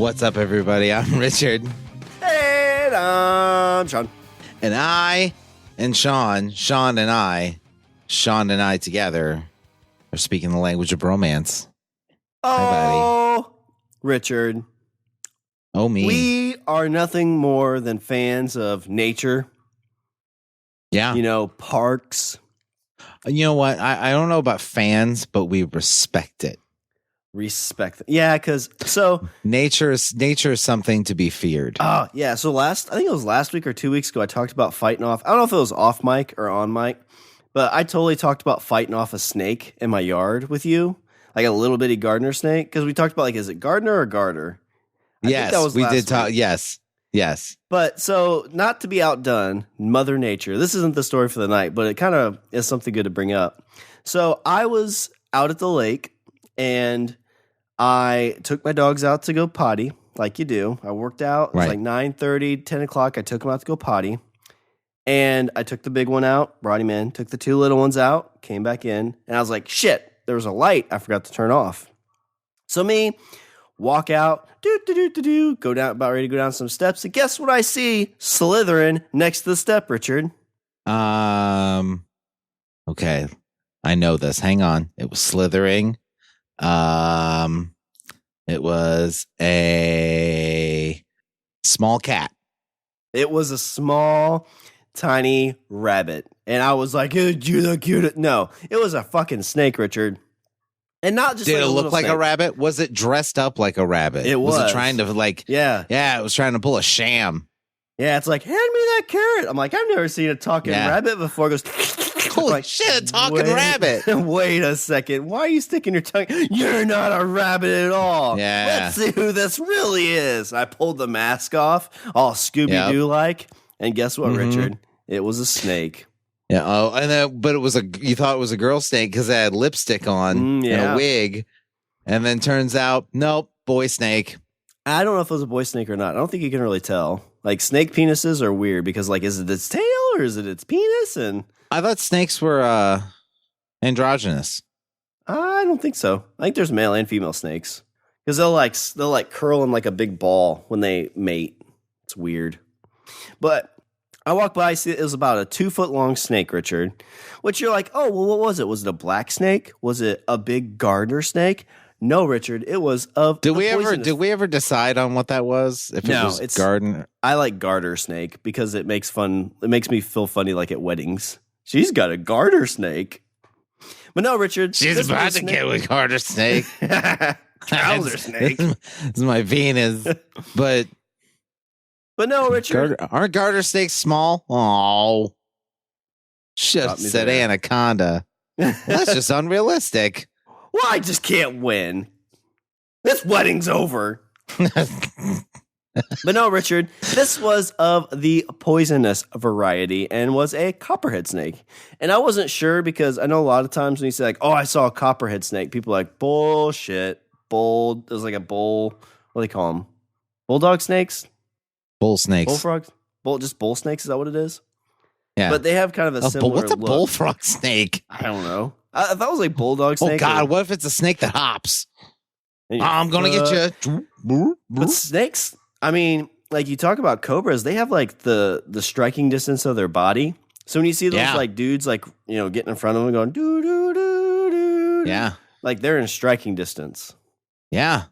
What's up, everybody? I'm Richard. And I'm Shawn. And I and Shawn and I together are speaking the language of bromance. Oh, hi, Richard. Oh, me. We are nothing more than fans of nature. Yeah. You know, parks. You know what? I don't know about fans, but we respect it. Yeah, because nature is something to be feared. Oh, yeah. So I think it was last week or 2 weeks ago, I talked about fighting off. I don't know if it was off mic or on mic, but I totally talked about fighting off a snake in my yard with you, like a little bitty gardener snake. Because we talked about, like, is it Gardner or Garter? Yes, we did talk. Yes. But so, not to be outdone, Mother Nature. This isn't the story for the night, but it kind of is something good to bring up. So I was out at the lake, and I took my dogs out to go potty, like you do. I worked out. It was like 9:30, 10 o'clock. I took them out to go potty. And I took the big one out, brought him in, took the two little ones out, came back in. And I was like, shit, there was a light I forgot to turn off. So me, walk out, go down, about ready to go down some steps. And guess what I see slithering next to the step, Richard? Okay. I know this. Hang on. It was slithering. It was a small cat. It was a small, tiny rabbit. And I was like, you the cutest. No, it was a fucking snake, Richard. And not just Did like it look like snake. a rabbit? Was it dressed up like a rabbit? It was. Was it trying to it was trying to pull a sham. Yeah, it's like, hand me that carrot. I'm like, I've never seen a talking rabbit before. It goes, holy like, shit, a talking rabbit. Wait a second. Why are you sticking your tongue? You're not a rabbit at all. Yeah. Let's see who this really is. I pulled the mask off, all Scooby-Doo like. And guess what, Richard? It was a snake. Yeah. Oh, but you thought it was a girl snake because it had lipstick on and a wig. And then turns out, nope, boy snake. I don't know if it was a boy snake or not. I don't think you can really tell. Like, snake penises are weird because, like, is it its tail or is it its penis? And I thought snakes were androgynous. I don't think so. I think there's male and female snakes because they'll curl in like a big ball when they mate. It's weird. But I walked by, see it was about a 2 foot long snake, Richard. Which you're like, oh well, what was it? Was it a black snake? Was it a big garter snake? No, Richard. It was of. Did we ever decide on what that was? If it was garden, I like garter snake because it makes me feel funny, like at weddings. She's got a garter snake. But no, Richard. She's about to get with garter snake. Trouser snake. This is my penis. But no, Richard. Aren't garter snakes small? Oh. Should have said anaconda. That's just unrealistic. Well, I just can't win. This wedding's over. But no, Richard, this was of the poisonous variety and was a copperhead snake. And I wasn't sure because I know a lot of times when you say, like, oh, I saw a copperhead snake, people are like, bullshit. It was like a bull. What do they call them? Bulldog snakes? Bull snakes. Bullfrogs? Just bull snakes? Is that what it is? Yeah. But they have kind of a similar what's a look. bullfrog snake? I don't know. I thought it was like bulldog snake. Oh, God. What if it's a snake that hops? I'm going to get you. But snakes, I mean, like you talk about cobras, they have like the striking distance of their body. So when you see those like dudes like, you know, getting in front of them going, doo, doo, doo, doo, yeah, like they're in striking distance. Yeah.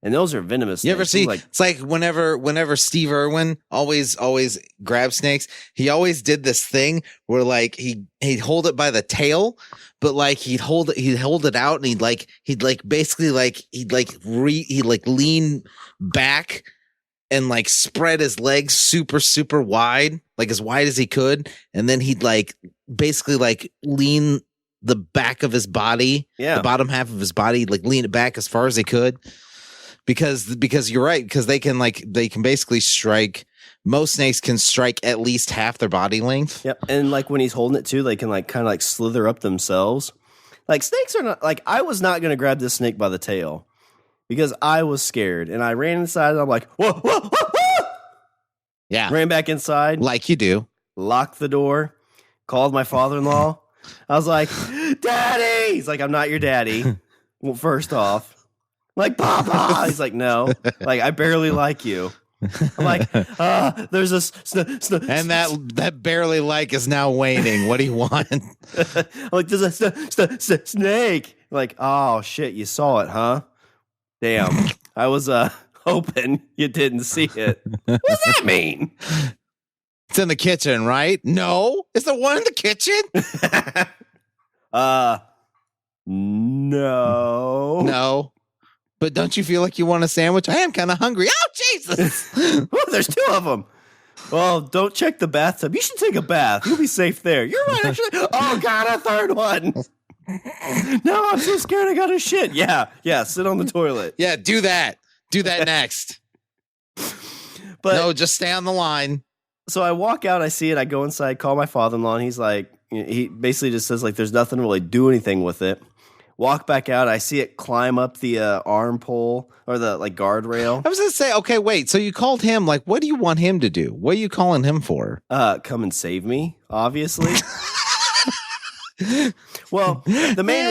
And those are venomous. You ever see? It's like whenever Steve Irwin always grabs snakes, he always did this thing where like he'd hold it by the tail, but like he'd hold it out and he'd lean back and like spread his legs super wide, like as wide as he could, and then he'd like basically like lean the back of his body, the bottom half of his body, like lean it back as far as he could. Because you're right, because they can basically strike. Most snakes can strike at least half their body length. Yep, and like when he's holding it too, they can like kind of like slither up themselves. Like snakes are not like I was not going to grab this snake by the tail because I was scared and I ran inside and I'm like whoa whoa whoa whoa. Yeah, ran back inside like you do. Locked the door. Called my father-in-law. I was like, "Daddy!" He's like, "I'm not your daddy." Well, first off. like, Papa. He's like, no, like, I barely like you. I'm like, there's this, and that barely like is now waning. What do you want? like, there's a snake. Like, oh shit, you saw it, huh? Damn, I was hoping you didn't see it. What does that mean? It's in the kitchen, right? No, is there one in the kitchen? No. But don't you feel like you want a sandwich? I am kind of hungry. Oh, Jesus! Oh, there's 2 of them. Well, don't check the bathtub. You should take a bath. You'll be safe there. You're right, actually. Oh, God, a 3rd one. No, I'm so scared I got to shit. Yeah, sit on the toilet. Yeah, do that. Do that next. But no, just stay on the line. So I walk out, I see it, I go inside, call my father-in-law, and he's like, he basically just says, like, there's nothing to really do anything with it. Walk back out, I see it climb up the arm pole or the like guardrail. I was going to say, okay, wait. So you called him. Like, what do you want him to do? What are you calling him for? Come and save me, obviously. Well, the main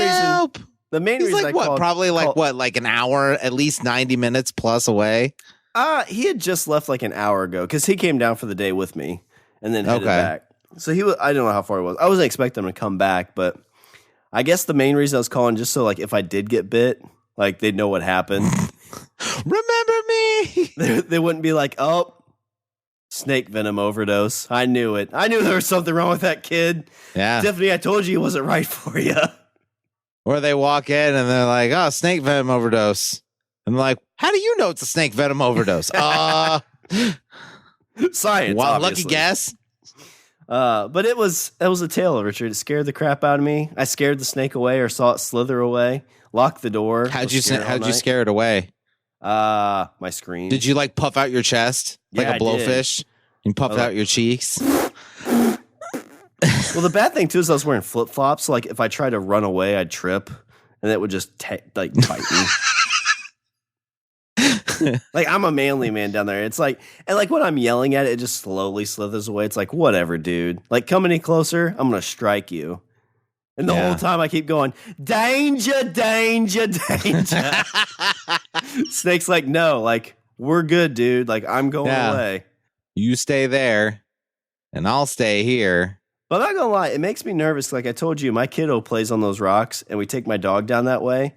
He's reason like, probably like an hour, at least 90 minutes plus away. He had just left like an hour ago because he came down for the day with me and then headed back. So I don't know how far he was. I wasn't expecting him to come back, but I guess the main reason I was calling just so like if I did get bit, like they'd know what happened. Remember me? They wouldn't be like, oh, snake venom overdose. I knew it. I knew there was something wrong with that kid. Yeah. Tiffany, I told you it wasn't right for you. Or they walk in and they're like, oh, snake venom overdose. And they're like, how do you know it's a snake venom overdose? Science. Well, obviously. Lucky guess. But it was a tale, Richard. It scared the crap out of me. I scared the snake away or saw it slither away. Locked the door. How'd you scare it away? My scream. Did you like puff out your chest like Yeah, a blowfish? And puff out your cheeks? Well, the bad thing too is I was wearing flip flops. So like if I tried to run away, I'd trip, and it would just bite me. Like I'm a manly man down there. It's like, and like when I'm yelling at it, it just slowly slithers away. It's like, whatever, dude. Like come any closer, I'm gonna strike you. And the whole time I keep going, danger, danger, danger. Snake's like, no, like we're good, dude. Like I'm going away. You stay there, and I'll stay here. But I'm not gonna lie, it makes me nervous. Like I told you, my kiddo plays on those rocks, and we take my dog down that way.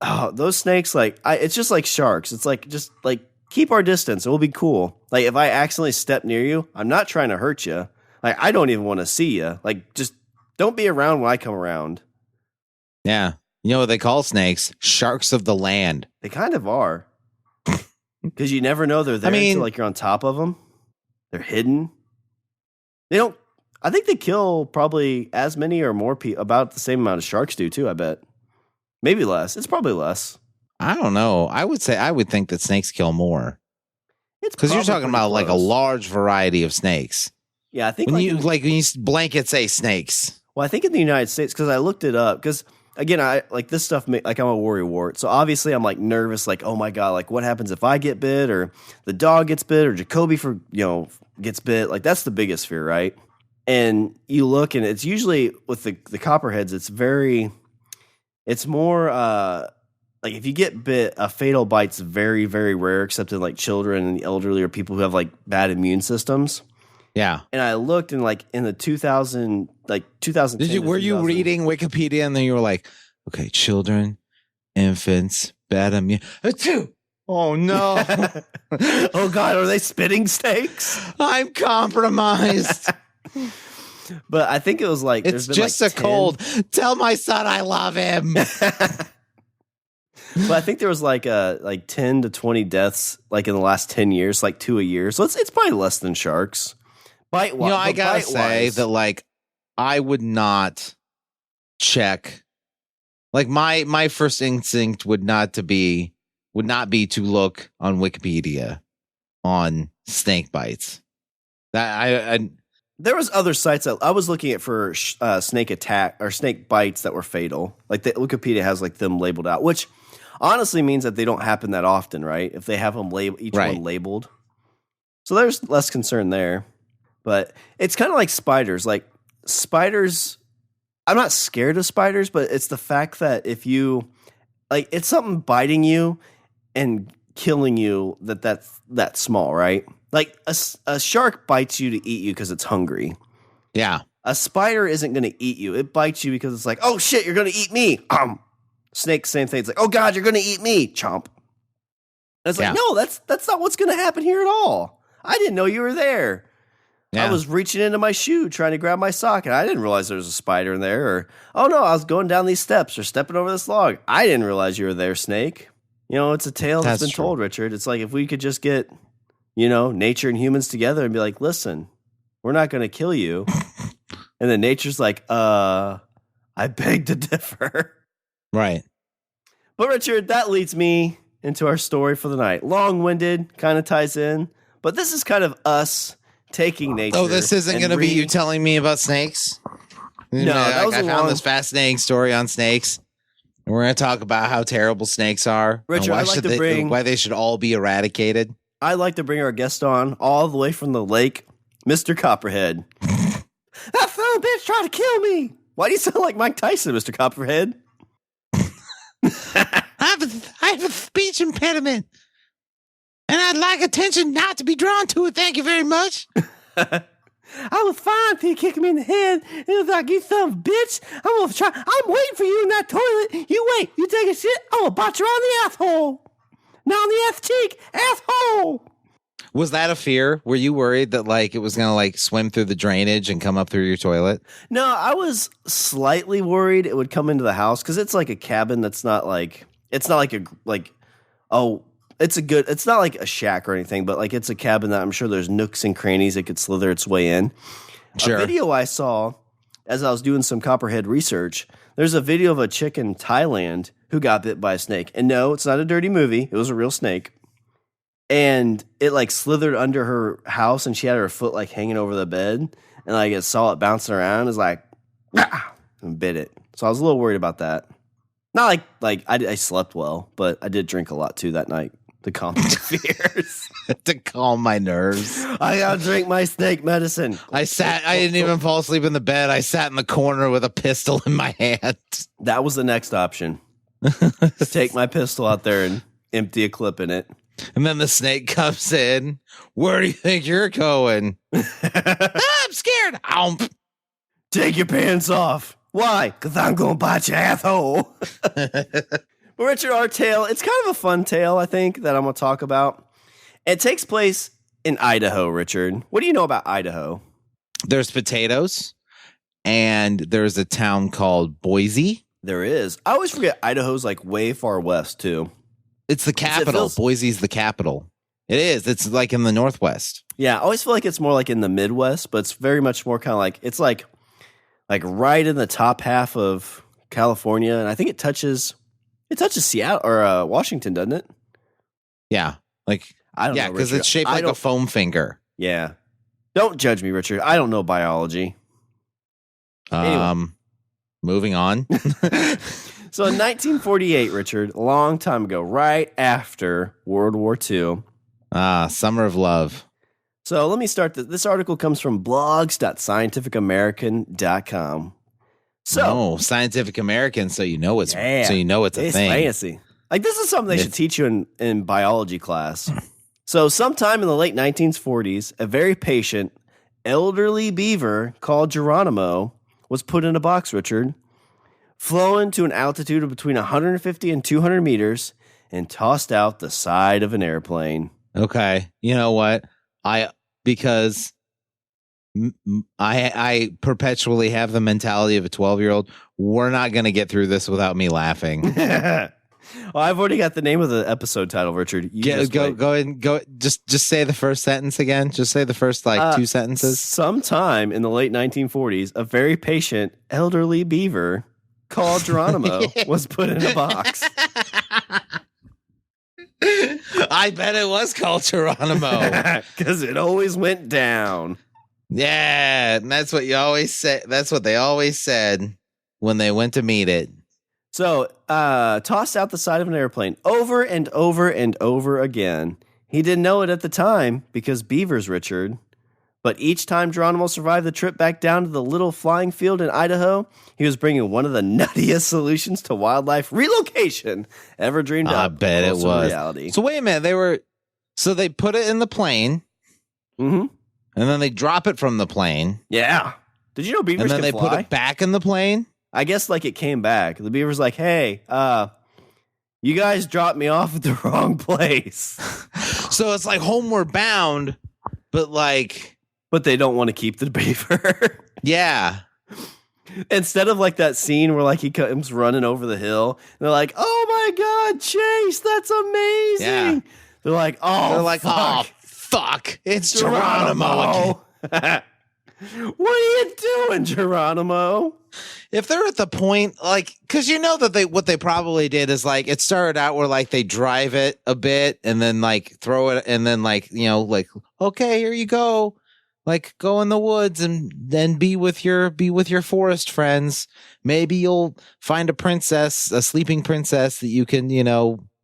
Oh, those snakes, like it's just like sharks. It's like just like keep our distance. It will be cool. Like if I accidentally step near you, I'm not trying to hurt you. Like I don't even want to see you. Like just don't be around when I come around. Yeah, you know what they call snakes? Sharks of the land. They kind of are, because you never know they're there until like you're on top of them. They're hidden. They don't. I think they kill probably as many or more about the same amount as sharks do too. I bet. Maybe less. It's probably less. I don't know. I would think that snakes kill more. It's because you're talking about like a large variety of snakes. Yeah, I think when you blanket say snakes. Well, I think in the United States, because I looked it up, because again, I like this stuff. Like I'm a worrywart, so obviously I'm like nervous. Like, oh my god, like what happens if I get bit, or the dog gets bit, or Jacoby gets bit? Like that's the biggest fear, right? And you look, and it's usually with the copperheads. It's more like if you get bit, a fatal bite's very, very rare, except in like children and the elderly or people who have like bad immune systems. Yeah. And I looked in like in the 2010. Were you reading Wikipedia and then you were like, okay, children, infants, bad immune. Oh no. Oh God, are they spitting snakes? I'm compromised. But I think it was like it's just like a cold. Tell my son I love him. But I think there was like 10 to 20 deaths like in the last 10 years, like 2 a year. So it's probably less than sharks. I gotta say that like I would not check. Like my first instinct would not be to look on Wikipedia on snake bites. That there was other sites that I was looking at for snake attack or snake bites that were fatal. Like the Wikipedia has like them labeled out, which honestly means that they don't happen that often, right? If they have them one labeled, so there's less concern there. But it's kind of like spiders. Like spiders, I'm not scared of spiders, but it's the fact that if you like it's something biting you and killing you that's that small, right? Like a shark bites you to eat you because it's hungry. Yeah. A spider isn't going to eat you. It bites you because it's like, oh shit, you're going to eat me. Snake, same thing. It's like, oh god, you're going to eat me. Chomp. And it's like, no, that's not what's going to happen here at all. I didn't know you were there. Yeah. I was reaching into my shoe trying to grab my sock, and I didn't realize there was a spider in there. Or, oh no, I was going down these steps or stepping over this log. I didn't realize you were there, Snake. You know, it's a tale that's been told, Richard. It's like if we could just get, you know, nature and humans together and be like, listen, we're not going to kill you. And then nature's like, I beg to differ. Right. But Richard, that leads me into our story for the night. Long-winded, kind of ties in. But this is kind of us taking nature. Oh, this isn't going to be you telling me about snakes? No, that was I found this fascinating story on snakes. And we're going to talk about how terrible snakes are. Richard, why they should all be eradicated. I'd like to bring our guest on all the way from the lake, Mr. Copperhead. That son of a bitch tried to kill me. Why do you sound like Mike Tyson, Mr. Copperhead? I have a speech impediment, and I'd like attention not to be drawn to it. Thank you very much. I was fine until you kicked me in the head. It was like, you son of a bitch. I'm waiting for you in that toilet. You wait. You take a shit. I'm going to botch you on the asshole. Not on the ass cheek. Asshole. Was that a fear? Were you worried that like it was going to like swim through the drainage and come up through your toilet? No, I was slightly worried it would come into the house because it's like a cabin that's not like, it's not like it's not like a shack or anything, but like it's a cabin that I'm sure there's nooks and crannies it could slither its way in. Sure. A video I saw as I was doing some Copperhead research, there's a video of a chick in Thailand who got bit by a snake. And no, it's not a dirty movie. It was a real snake. And it like slithered under her house and she had her foot like hanging over the bed. And like it saw it bouncing around. It was like, and bit it. So I was a little worried about that. Not like I slept well, but I did drink a lot too that night to calm my fears. To calm my nerves. I gotta drink my snake medicine. I didn't even fall asleep in the bed. I sat in the corner with a pistol in my hand. That was the next option. Take my pistol out there and empty a clip in it. And then the snake comes in. Where do you think you're going? I'm scared. Take your pants off. Why? Because I'm going to bite your asshole. But Richard, our tale, it's kind of a fun tale, I think, that I'm going to talk about. It takes place in Idaho, Richard. What do you know about Idaho? There's potatoes, and there's a town called Boise. There is. I always forget Idaho's like way far west, too. It's the capital. Boise's the capital. It is. It's like in the Northwest. Yeah, I always feel like it's more like in the Midwest, but it's very much more kind of like, it's like right in the top half of California, and I think it touches Seattle or Washington, doesn't it? Yeah, like I don't know. Yeah, because it's shaped like a foam finger. Yeah, don't judge me, Richard. I don't know biology. Anyway. Moving on. So in 1948, Richard, a long time ago, right after World War II. Summer of Love. So let me start. This article comes from blogs.scientificamerican.com. So Scientific American, so you know it's a thing. Fancy. Like this is something they should teach you in biology class. So sometime in the late 1940s, a very patient, elderly beaver called Geronimo was put in a box, Richard, flown to an altitude of between 150 and 200 meters and tossed out the side of an airplane. Okay. You know what? Because I perpetually have the mentality of a 12-year-old. We're not going to get through this without me laughing. Well, I've already got the name of the episode title, Richard. Go ahead and go. Just say the first sentence again. Just say the first two sentences. Sometime in the late 1940s, a very patient elderly beaver called Geronimo was put in a box. I bet it was called Geronimo because it always went down. Yeah, and that's what you always say. That's what they always said when they went to meet it. So, tossed out the side of an airplane over and over and over again. He didn't know it at the time because beavers, Richard, But each time Geronimo survived the trip back down to the little flying field in Idaho, he was bringing one of the nuttiest solutions to wildlife relocation ever dreamed up. I bet it was. Reality. So wait a minute, so they put it in the plane, and then they drop it from the plane. Yeah. Did you know beavers can fly? And then they put it back in the plane? I guess like it came back. The beaver's like, hey, you guys dropped me off at the wrong place. So it's like homeward bound, but like... But they don't want to keep the beaver. Yeah. Instead of like that scene where like he comes running over the hill, and they're like, "Oh my God, Chase, that's amazing!" Yeah. They're like, fuck, it's Geronimo." What are you doing, Geronimo? If they're at the point, like, because you know that what they probably did is like it started out where like they drive it a bit and then like throw it and then like like, okay, here you go. Like, go in the woods and then be with your forest friends. Maybe you'll find a sleeping princess that you can,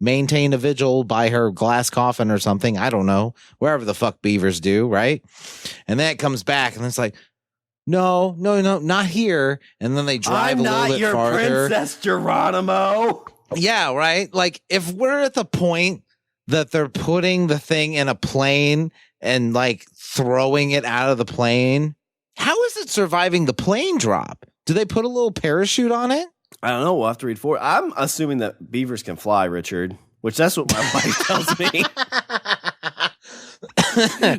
maintain a vigil by her glass coffin or something. I don't know. Wherever the fuck beavers do, right? And then it comes back and it's like, no, not here. And then they drive a little bit farther. I'm not your Princess Geronimo. Yeah, right? Like, if we're at the point that they're putting the thing in a plane and like throwing it out of the plane, how is it surviving the plane drop? Do they put a little parachute on it? I don't know. We'll have to read forward. I'm assuming that beavers can fly, Richard, which that's what my wife tells me.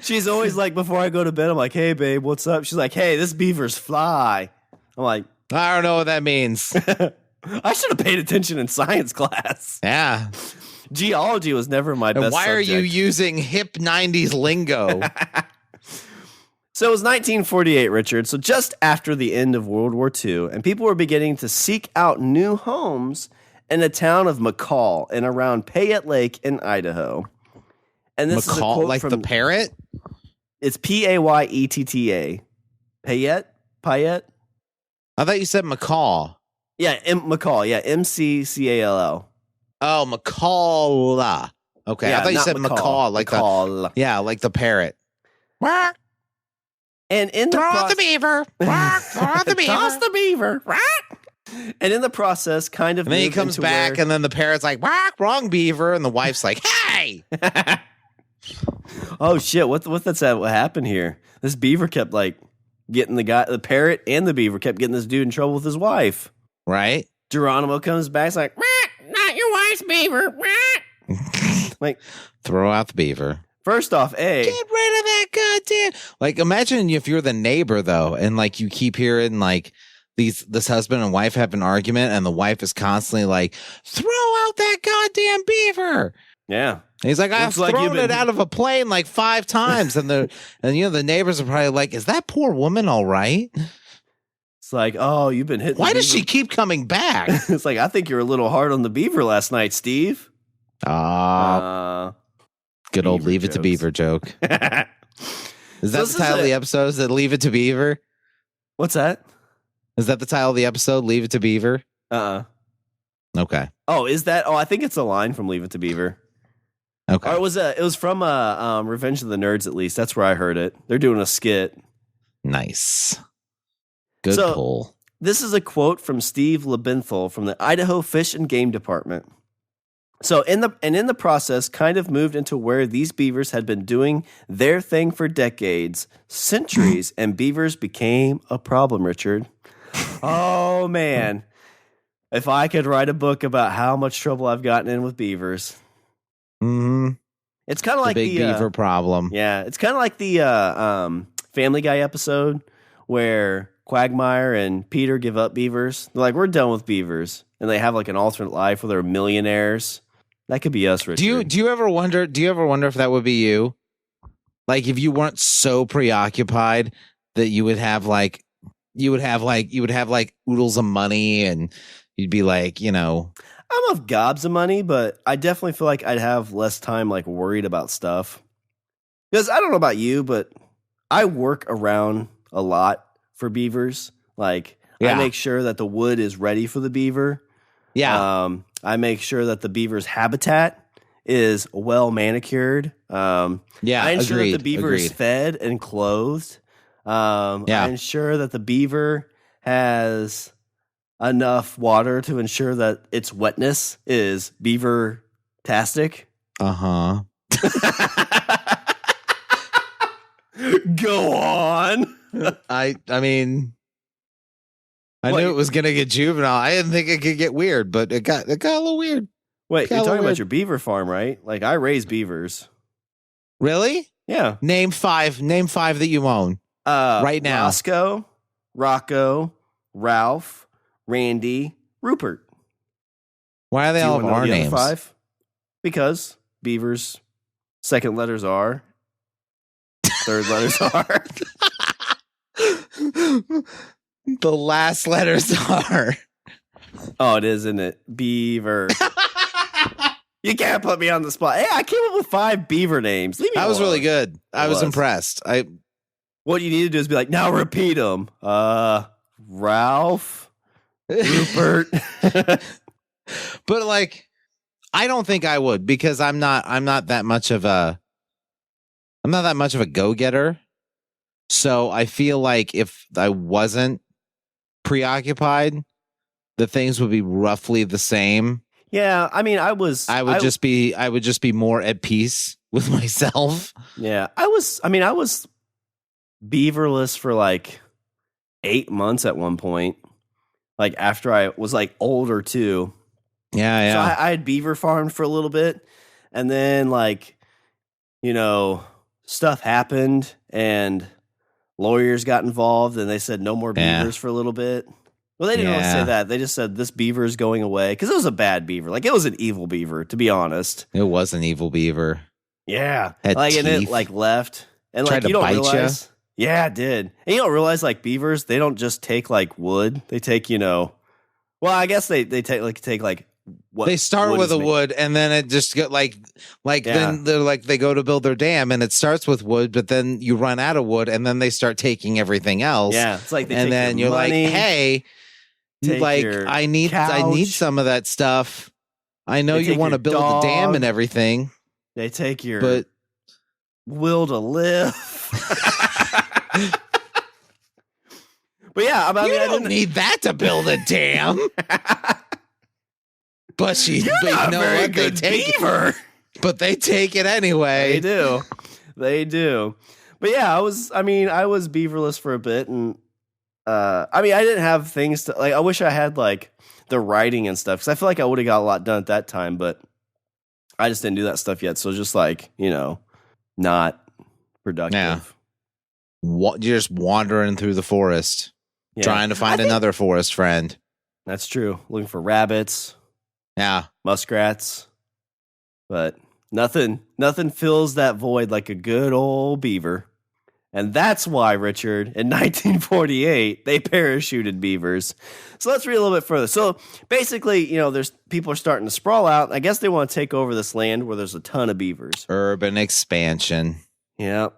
She's always like, before I go to bed, I'm like, hey, babe, what's up? She's like, hey, this beavers fly. I'm like, I don't know what that means. I should have paid attention in science class. Yeah. Geology was never my best why subject. Are you using hip 90s lingo? So it was 1948, Richard. So just after the end of World War II, and people were beginning to seek out new homes in the town of McCall and around Payette Lake in Idaho. And this is a quote like from the parrot? It's Payetta. Payette? I thought you said McCall. Yeah, McCall. Yeah, MCCALL. Oh, McCall. Okay, Yeah, I thought you not said macaw, like McCall. like the parrot. Quack. And in the Throw out the beaver. Quack. Throw out the beaver. Toss the beaver. And in the process, kind of. And then he comes back, and then the parrot's like, "Quack, wrong beaver," and the wife's like, "Hey." Oh shit! What happened here? This beaver kept like getting the parrot and the beaver kept getting this dude in trouble with his wife. Right. Geronimo comes back, it's like, not your wife's beaver. Like, throw out the beaver. First off, get rid of that goddamn. Like, imagine if you're the neighbor though, and like you keep hearing like this husband and wife have an argument, and the wife is constantly like, "Throw out that goddamn beaver." Yeah. And he's like, I've thrown it out of a plane like 5 times, and the neighbors are probably like, "Is that poor woman all right?" It's like, oh, you've been hitting. Why does she keep coming back? It's like, I think you're a little hard on the beaver last night, Steve. Good old Leave It to Beaver joke. Is that the title of the episode? Is it Leave It to Beaver? What's that? Is that the title of the episode? Leave It to Beaver? Okay. Oh, is that? Oh, I think it's a line from Leave It to Beaver. Okay. Or it was from Revenge of the Nerds, at least. That's where I heard it. They're doing a skit. Nice. Good pull. This is a quote from Steve Lebenthal from the Idaho Fish and Game Department. So in the process, kind of moved into where these beavers had been doing their thing for decades, centuries, and beavers became a problem, Richard. Oh, man. If I could write a book about how much trouble I've gotten in with beavers. Mm-hmm. It's kind of like the beaver problem. Yeah, it's kind of like the Family Guy episode where Quagmire and Peter give up beavers. They're like, we're done with beavers. And they have like an alternate life where they're millionaires. That could be us, Richard. Do you ever wonder if that would be you? Like if you weren't so preoccupied that you would have oodles of money and you'd be like, I'm of gobs of money, but I definitely feel like I'd have less time like worried about stuff. Because I don't know about you, but I work around a lot for beavers. Like I make sure that the wood is ready for the beaver. Yeah. I make sure that the beaver's habitat is well manicured. I ensure that the beaver is fed and clothed. I ensure that the beaver has enough water to ensure that its wetness is beaver-tastic. Uh-huh. Go on. I mean, I knew it was going to get juvenile. I didn't think it could get weird, but it got a little weird. Wait, you're talking about your beaver farm, right? Like, I raise beavers. Really? Yeah. Name five that you own right now. Roscoe, Rocco, Ralph, Randy, Rupert. Why are they all of our names? 5? Because beavers, second letters are, third letters are. The last letters are. Oh, it is, isn't it? Beaver. You can't put me on the spot. Hey, I came up with 5 beaver names. That was really good. I was impressed. What you need to do is be like, now repeat them. Ralph, Rupert. But like, I don't think I would, because I'm not that much of a go-getter. So I feel like if I wasn't preoccupied, the things would be roughly the same. Yeah, I mean, I would just be more at peace with myself. Yeah, I was beaverless for like 8 months at one point. Like after I was like older too. Yeah. So I had beaver farmed for a little bit, and then like, stuff happened and lawyers got involved and they said no more beavers for a little bit. Well, they didn't really say that. They just said this beaver is going away because it was a bad beaver. Like, it was an evil beaver, to be honest. It was an evil beaver. Yeah. Had like, teeth. and it like left. And tried like, you to don't bite realize. You? Yeah, it did. And you don't realize like beavers, they don't just take like wood. They take, well, I guess they take like what they start with a wood, and then it just get then they're like, they go to build their dam and it starts with wood, but then you run out of wood and then they start taking everything else. Yeah. It's like, and then you're money, like, hey, like I need some of that stuff. I know you want to build the dam and everything. They take your will to live. But yeah, I don't need that to build a dam. But you're not very good beaver. But they take it anyway. They do. But yeah, I was beaverless for a bit, and I didn't have things to like. I wish I had like the writing and stuff, because I feel like I would have got a lot done at that time, but I just didn't do that stuff yet. So just like, not productive. Yeah. You're just wandering through the forest, trying to find another forest friend. That's true. Looking for rabbits. Yeah. Muskrats. But nothing fills that void like a good old beaver. And that's why, Richard, in 1948, they parachuted beavers. So let's read a little bit further. So basically, there's people are starting to sprawl out. I guess they want to take over this land where there's a ton of beavers. Urban expansion. Yeah.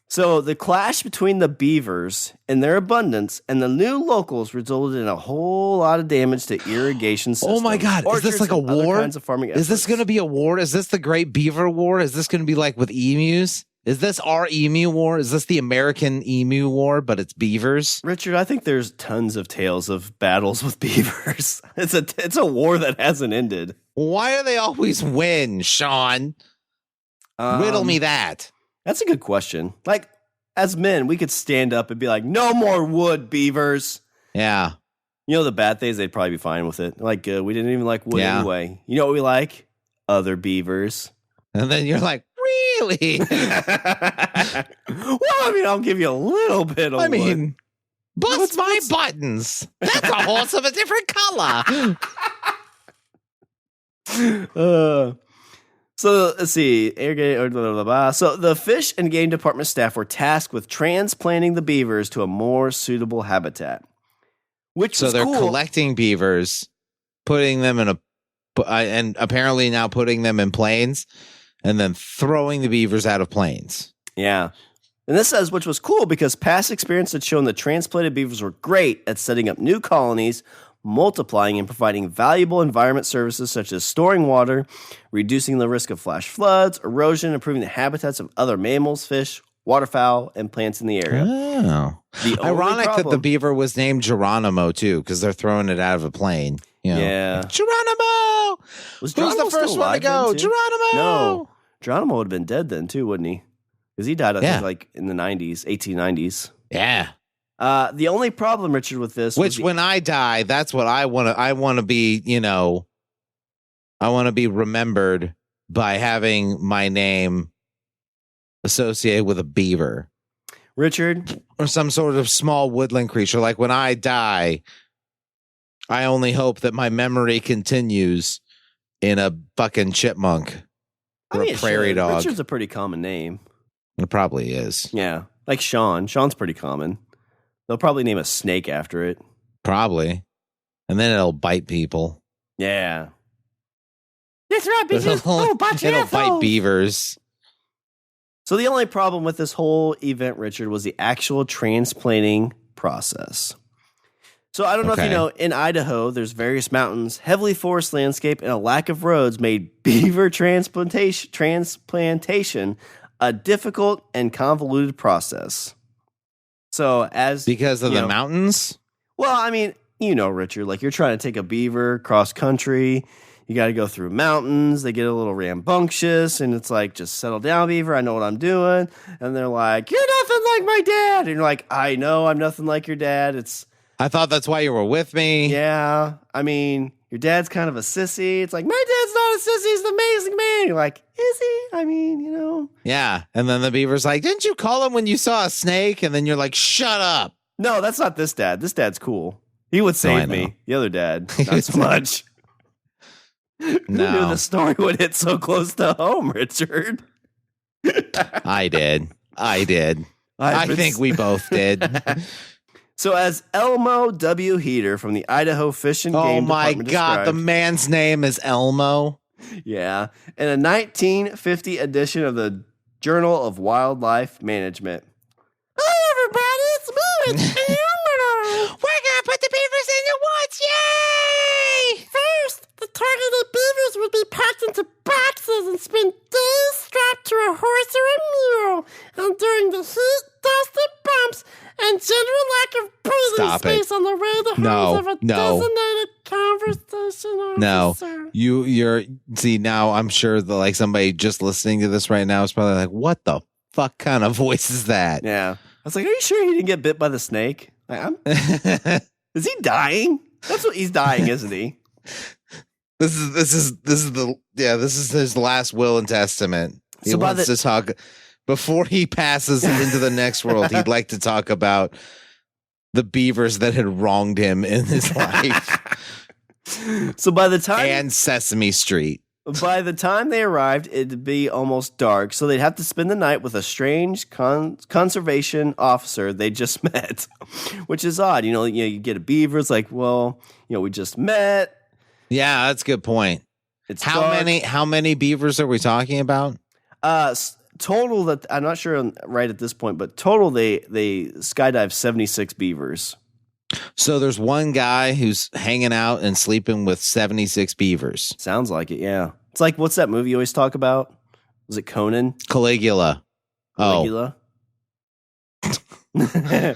So the clash between the beavers and their abundance and the new locals resulted in a whole lot of damage to irrigation systems. Oh my God. Is this like a war? Kinds of farming is this going to be a war? Is this the Great Beaver War? Is this going to be like with emus? Is this our emu war? Is this the American emu war, but it's beavers? Richard, I think there's tons of tales of battles with beavers. It's a war that hasn't ended. Why do they always win, Shawn? Riddle me that. That's a good question. Like, as men, we could stand up and be like, no more wood, beavers. Yeah. The bad thing is they'd probably be fine with it. Like, good. We didn't even like wood anyway. You know what we like? Other beavers. And then you're like, really? Well, I'll give you a little bit of wood. Bust my buttons. That's a horse of a different color. So let's see. So the fish and game department staff were tasked with transplanting the beavers to a more suitable habitat. So they're collecting beavers, putting them in and apparently now putting them in planes, and then throwing the beavers out of planes. Yeah. And this says, which was cool because past experience had shown that transplanted beavers were great at setting up new colonies, multiplying and providing valuable environment services such as storing water, reducing the risk of flash floods, erosion, improving the habitats of other mammals, fish, waterfowl, and plants in the area. Oh. Ironic that the beaver was named Geronimo, too, because they're throwing it out of a plane. You know? Yeah. Geronimo! Who's the first one to go? Geronimo! No. Geronimo would have been dead then, too, wouldn't he? Because he died, I think, like in the 90s, 1890s. Yeah. The only problem, Richard, with this, which when I die, that's what I want to. I want to be, I want to be remembered by having my name associated with a beaver, Richard, or some sort of small woodland creature. Like when I die, I only hope that my memory continues in a fucking chipmunk or a prairie dog. Richard's a pretty common name. It probably is. Yeah, like Shawn. Shawn's pretty common. They'll probably name a snake after it. Probably. And then it'll bite people. Yeah. That's right, bitches. It'll bite beavers. So the only problem with this whole event, Richard, was the actual transplanting process. So I don't know if you know, in Idaho, there's various mountains, heavily forest landscape, and a lack of roads made beaver transplantation a difficult and convoluted process. So because of the mountains? Well, I mean, Richard, like you're trying to take a beaver cross country. You got to go through mountains. They get a little rambunctious, and it's like, just settle down, beaver. I know what I'm doing. And they're like, you're nothing like my dad. And you're like, I know I'm nothing like your dad. I thought that's why you were with me. Yeah. I mean, your dad's kind of a sissy. It's like, my dad's not a sissy. He's an amazing man. You're like, is he? I mean, Yeah. And then the beaver's like, didn't you call him when you saw a snake? And then you're like, shut up. No, that's not this dad. This dad's cool. He would save me. The other dad, not so much. No. Who knew the story would hit so close to home, Richard? I did. I think we both did. So as Elmo W. Heater from the Idaho Fish and Game Department the man's name is Elmo. Yeah. In a 1950 edition of the Journal of Wildlife Management. Hi, everybody. It's me. It's Elmo. We're going to put the beavers in the woods. Yay! First, the targeted beavers would be packed into boxes and spend days strapped to a horse or a mule. And during the heat, dust, and bumps, and general lack of breathing space on the way to homes of a designated conversation officer. You're see, now I'm sure that somebody just listening to this right now is probably like, what the fuck kind of voice is that? Yeah. I was like, are you sure he didn't get bit by the snake? Is he dying? That's what he's dying, isn't he? This is his last will and testament. He wants to talk before he passes into the next world. He'd like to talk about the beavers that had wronged him in his life. So by the time and Sesame Street. By the time they arrived, it'd be almost dark, so they'd have to spend the night with a strange conservation officer they just met, which is odd. You get a beaver. It's like, well, we just met. Yeah, that's a good point. It's how many beavers are we talking about? Total, that I'm not sure right at this point, but total they skydive 76 beavers. So there's one guy who's hanging out and sleeping with 76 beavers. Sounds like it, yeah. It's like, what's that movie you always talk about? Was it Conan? Caligula. Caligula? Oh.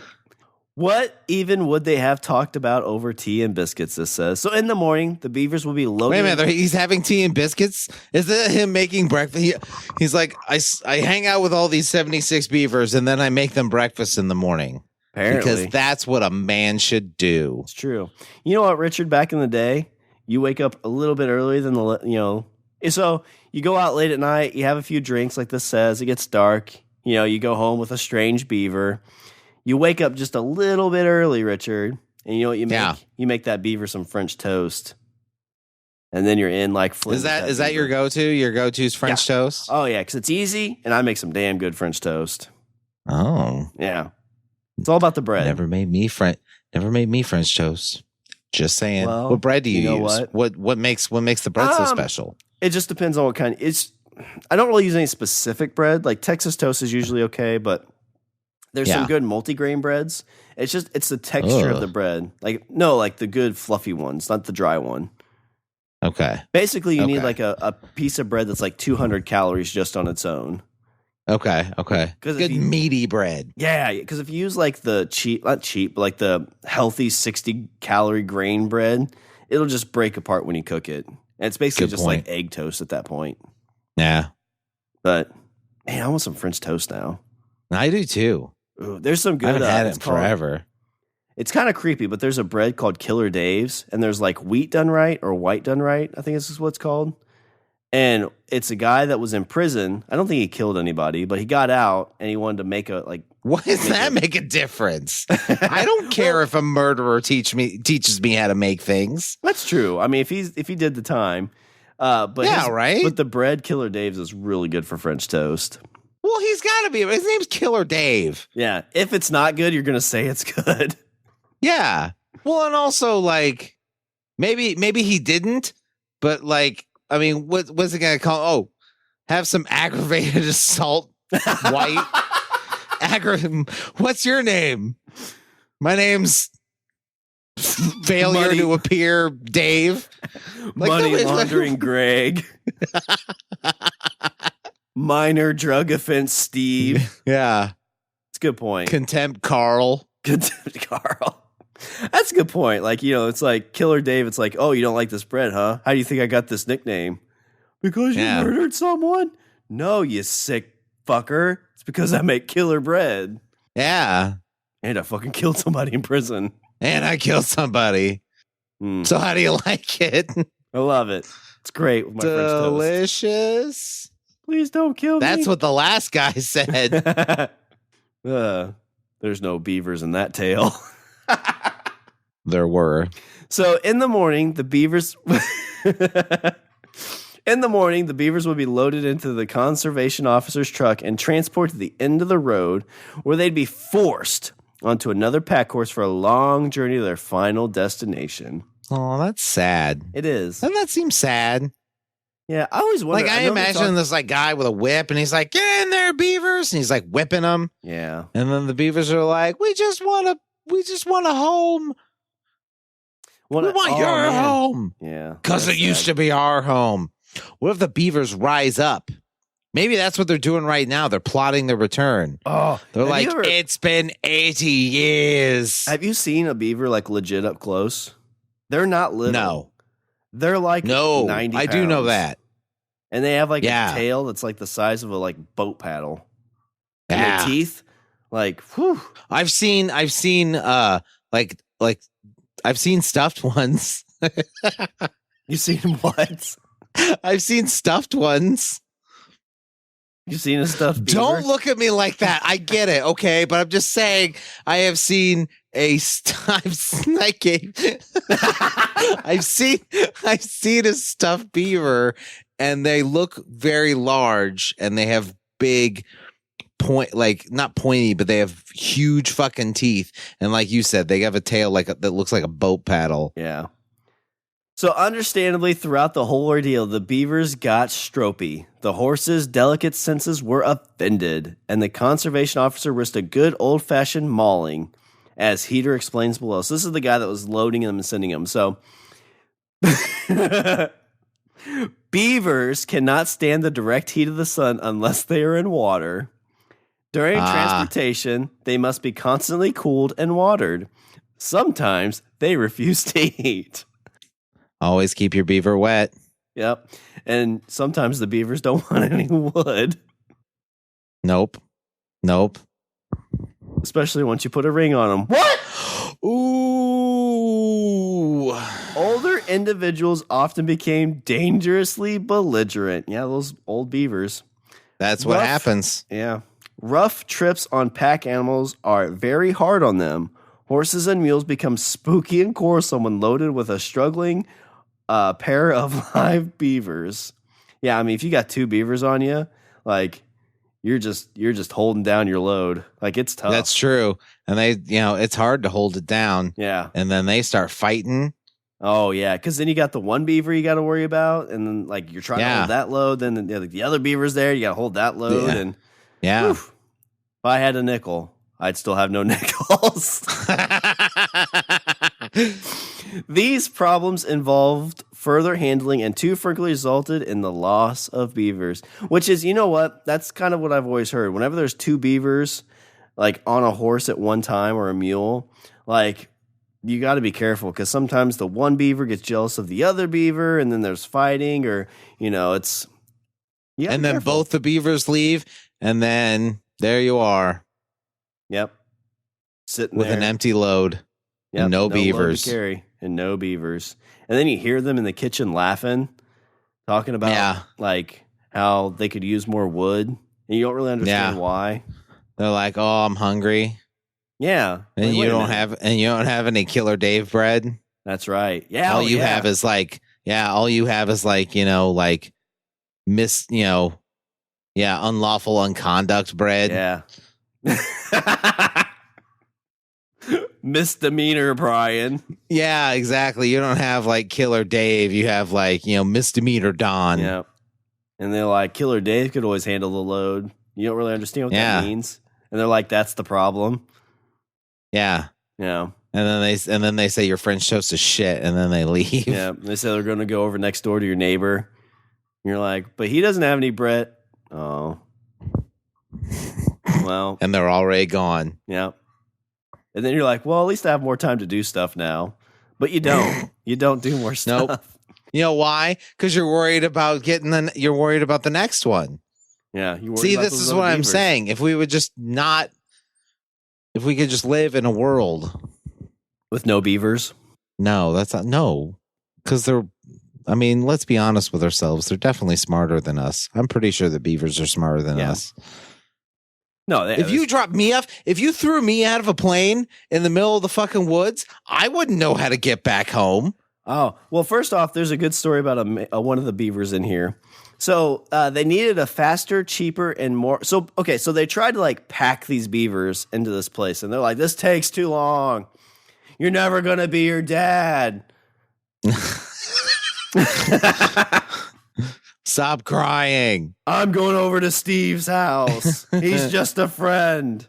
What even would they have talked about over tea and biscuits, this says? So in the morning, the beavers will be loaded. Wait a minute, he's having tea and biscuits? Is it him making breakfast? He's like, I hang out with all these 76 beavers and then I make them breakfast in the morning. Apparently. Because that's what a man should do. It's true. You know what, Richard, back in the day, you wake up a little bit earlier than so you go out late at night, you have a few drinks like this says, it gets dark, you go home with a strange beaver. You wake up just a little bit early, Richard, and you know what you make? Yeah. You make that beaver some French toast. And then you're in like Flint. Is that your go-to? Your go-to is French toast? Oh, yeah, because it's easy, and I make some damn good French toast. Oh. Yeah. It's all about the bread. Never made me French toast. Just saying. Well, what bread do you use? What? What makes the bread so special? It just depends on what kind. I don't really use any specific bread. Like Texas toast is usually okay, but There's some good multigrain breads. It's the texture of the bread. Like the good fluffy ones, not the dry one. Okay. Basically, you need like a piece of bread that's like 200 calories just on its own. Okay. Good meaty bread. Yeah, because if you use like the not cheap, but like the healthy 60-calorie grain bread, it'll just break apart when you cook it. And it's basically just like egg toast at that point. Yeah. But, man, I want some French toast now. I do too. Ooh, there's some good. I haven't had it forever. It's kind of creepy, but there's a bread called Killer Dave's, and there's like wheat done right or white done right. I think this is what it's called. And it's a guy that was in prison. I don't think he killed anybody, but he got out and he wanted to make a like. What does that make a difference? I don't care if a murderer teaches me how to make things. That's true. I mean, if he did the time, but right. But the bread Killer Dave's is really good for French toast. Well, he's got to be. His name's Killer Dave. Yeah. If it's not good, you're gonna say it's good. Yeah. Well, and also like maybe he didn't, but like. I mean, what's it going to call? Oh, have some aggravated assault, white. What's your name? My name's Failure to Appear, Dave. Like, Money laundering, Greg. Minor drug offense, Steve. Yeah. It's a good point. Contempt, Carl. That's a good point. Like, it's like Killer Dave. It's like, oh, you don't like this bread, huh? How do you think I got this nickname? Because you murdered someone? No, you sick fucker. It's because I make killer bread. Yeah. And I fucking killed somebody in prison. And I killed somebody. So how do you like it? I love it. It's great with my French toast. Delicious. Please don't kill me. That's what the last guy said. There's no beavers in that tale. There were. So in the morning, the beavers would be loaded into the conservation officer's truck and transported to the end of the road where they'd be forced onto another pack horse for a long journey to their final destination. Oh, that's sad. It is. Doesn't that seem sad? Yeah, I always wonder. Like I imagine this like guy with a whip and he's like, "Get in there, beavers!" and he's like whipping them. Yeah. And then the beavers are like, "We just want a home. We want your home." Yeah. Because it used to be our home. What if the beavers rise up? Maybe that's what they're doing right now. They're plotting their return. Oh, they're like, it's been 80 years. Have you seen a beaver like legit up close? They're not little. No. They're like 90 pounds. I do know that. And they have like a tail that's like the size of a like boat paddle. And their teeth, like, whew. I've seen stuffed ones. You seen what? I've seen stuffed ones. You seen a stuffed beaver? Don't look at me like that. I get it, okay? But I'm just saying, I have seen I've seen a stuffed beaver, and they look very large, and they have big not pointy, but they have huge fucking teeth, and like you said, they have a tail that looks like a boat paddle. Yeah. So understandably, throughout the whole ordeal, the beavers got stropey. The horses' delicate senses were offended, and the conservation officer risked a good old-fashioned mauling, as Heater explains below. So this is the guy that was loading them and sending them. So beavers cannot stand the direct heat of the sun unless they are in water. During transportation, they must be constantly cooled and watered. Sometimes they refuse to eat. Always keep your beaver wet. Yep. And sometimes the beavers don't want any wood. Nope. Especially once you put a ring on them. What? Ooh. Older individuals often became dangerously belligerent. Yeah, those old beavers. That's what happens. Yeah. Rough trips on pack animals are very hard on them. Horses and mules become spooky and quarrelsome when loaded with a struggling pair of live beavers. Yeah, I mean, if you got two beavers on you, like you're just holding down your load. Like it's tough. That's true. And it's hard to hold it down. Yeah. And then they start fighting. Oh yeah, because then you got the one beaver you got to worry about, and then like you're trying to hold that load. Then the other beaver's there, you got to hold that load, and yeah. If I had a nickel, I'd still have no nickels. These problems involved further handling and too frequently resulted in the loss of beavers, which is, you know what? That's kind of what I've always heard. Whenever there's two beavers, like on a horse at one time or a mule, like you got to be careful because sometimes the one beaver gets jealous of the other beaver and then there's fighting or, it's. Yeah, and then both the beavers leave and then there you are. Yep. Sitting with there. an empty load. Yep, and no load to beavers. Carry, and no beavers. And then you hear them in the kitchen laughing, talking about like how they could use more wood. And you don't really understand why. They're like, "Oh, I'm hungry." Yeah. And like, you don't have any Killer Dave bread. That's right. Yeah. All you have is like unlawful unconduct bread. Yeah. Misdemeanor Brian. Yeah, exactly. You don't have like Killer Dave. You have like, misdemeanor Don. Yeah. And they're like, Killer Dave could always handle the load. You don't really understand what that means. And they're like, that's the problem. Yeah. Yeah. And then they say your French toast is shit, and then they leave. Yeah. They say they're going to go over next door to your neighbor. And you're like, but he doesn't have any bread. Oh. Well. And they're already gone. Yeah. And then you're like, well, at least I have more time to do stuff now. But you don't. You don't do more stuff. Nope. You know why? Because you're worried about you're worried about the next one. Yeah. See, this is what I'm saying. If we could just live in a world with no beavers. No, that's not. No, because let's be honest with ourselves. They're definitely smarter than us. I'm pretty sure the beavers are smarter than us. No, if you dropped me off, if you threw me out of a plane in the middle of the fucking woods, I wouldn't know how to get back home. Oh, well, first off, there's a good story about one of the beavers in here. So they needed a faster, cheaper, and more. So they tried to like pack these beavers into this place, and they're like, "This takes too long. You're never gonna be your dad." Stop crying. I'm going over to Steve's house. He's just a friend.